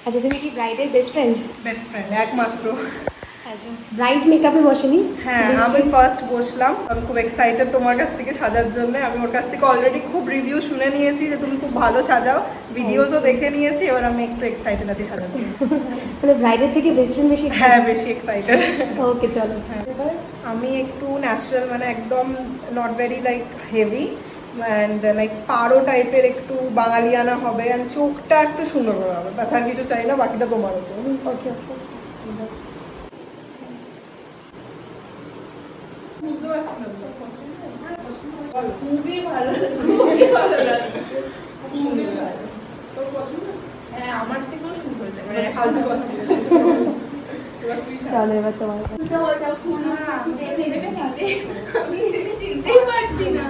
আচ্ছা, তুমি কি ব্রাইডের বেস্ট ফ্রেন্ড? বেস্ট ফ্রেন্ড একমাত্র। আচ্ছা, ব্রাইড মেকআপে বসেনি? হ্যাঁ, আমি ফার্স্ট বসলাম। আমি খুব এক্সাইটেড তোমার কাছ থেকে সাজার জন্য। আমি ওর কাছ থেকে অলরেডি খুব রিভিউ শুনে নিয়েছি যে তুমি খুব ভালো সাজাও, ভিডিওসও দেখে নিয়েছি। এবার আমি একটু এক্সাইটেড আছি সাজার জন্য। মানে ব্রাইডের থেকে বেস্ট ফ্রেন্ড বেশি? হ্যাঁ, বেশি এক্সাইটেড। ওকে, চলো। আমি একটু ন্যাচারাল, মানে একদম not very like heavy and like পারো টাইপের, একটু বাঙালিয়ানা হবে অ্যান্ড চোখটা একটু সুন্দর করে হবে, তাছাড়া কিছু চাই না, বাকিটা তোমার উপর। ওকে ওকে। বুঝতে পারছি না খুবই ভালো, খুবই ভালো লাগছে, খুবই ভালো। তোর পছন্দ? হ্যাঁ, আমার থেকেও সুন্দর লাগে। ফালতু কথা ছিল। এবার তুই চলো এবার তোমার। আমি নিজেকে চিনতেই পারছি না,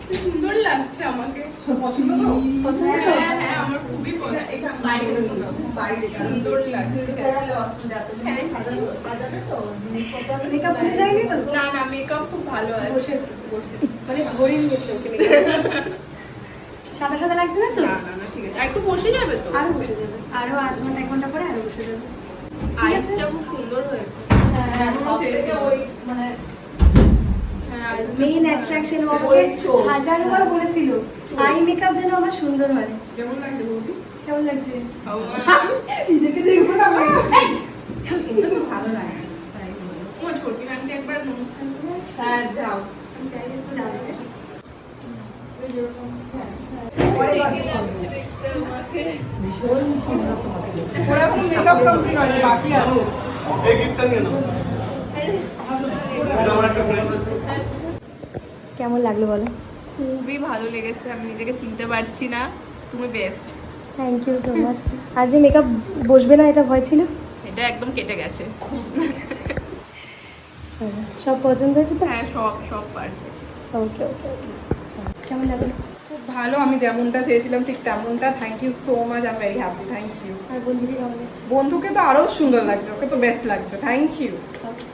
কি সুন্দর লাগছে আমাকে। পছন্দ তো? পছন্দ তো? হ্যাঁ হ্যাঁ, আমার খুবই পছন্দ। সুন্দর লাগছে। মেকআপ হয়ে যায়নি তো? না না, মেকআপ খুব ভালো আছে। বসেছে। বসেছে। মানে ধরে নিয়েছে ওকে। সাদা সাদা লাগছে না তো? না না না, ঠিক আছে। আর একটু বসে যাবে তো? আরো বসে যাবে, আরো আধ ঘন্টা 1 ঘন্টা পরে আরো বসে যাবে। আইসটা খুব সুন্দর হয়েছে। হ্যাঁ, মানে হ্যাঁ, eyes টা মেইন খুব ভালো অ্যাট্রাকশন লাগছে। ওকে হাজারবার বলেছিল আই মেকআপ যেন আমার সুন্দর হয়। কেমন লাগছে বৌদি? কেমন লাগছে? নিজেকে দেখবো না ভাই। ভালো লাগে। ও ছোটি ম্যামকে একবার নমস্কার করে আসি। হ্যাঁ, যাও। আমি চাইলে একটু যাবে। যাবো। পরে দেখে লাগছে দেখতে আমাকে। ভীষণ সুন্দর তোমাকে দেখতে। ওরা এখন মেকআপ কমপ্লিট হয়নি, বাকি আছে। এই গিফটটা নিয়ে নাও। এটা আমার একটা ফ্রেন্ড। আচ্ছা। কেমন লাগলো বলো? খুবই ভালো লেগেছে, আমি নিজেকে চিনতে পারছি না। তুমি best. Thank you so much. আর যে মেকআপ বসবে না এটা ভয় ছিল? এটা একদম কেটে গেছে। চলো, সব পছন্দ হয়েছে তো? হ্যাঁ, সব সব পারফেক্ট। ওকে ওকে ওকে। কেমন লাগলো? খুব ভালো, আমি যেমনটা চেয়েছিলাম ঠিক তেমনটা। Thank you so much, I am very happy. Thank you. আর বন্ধুকে কেমন লাগছে? বন্ধুকে তো আরো সুন্দর লাগছে, ওকে তো বেস্ট লাগছে। Thank you. ওকে।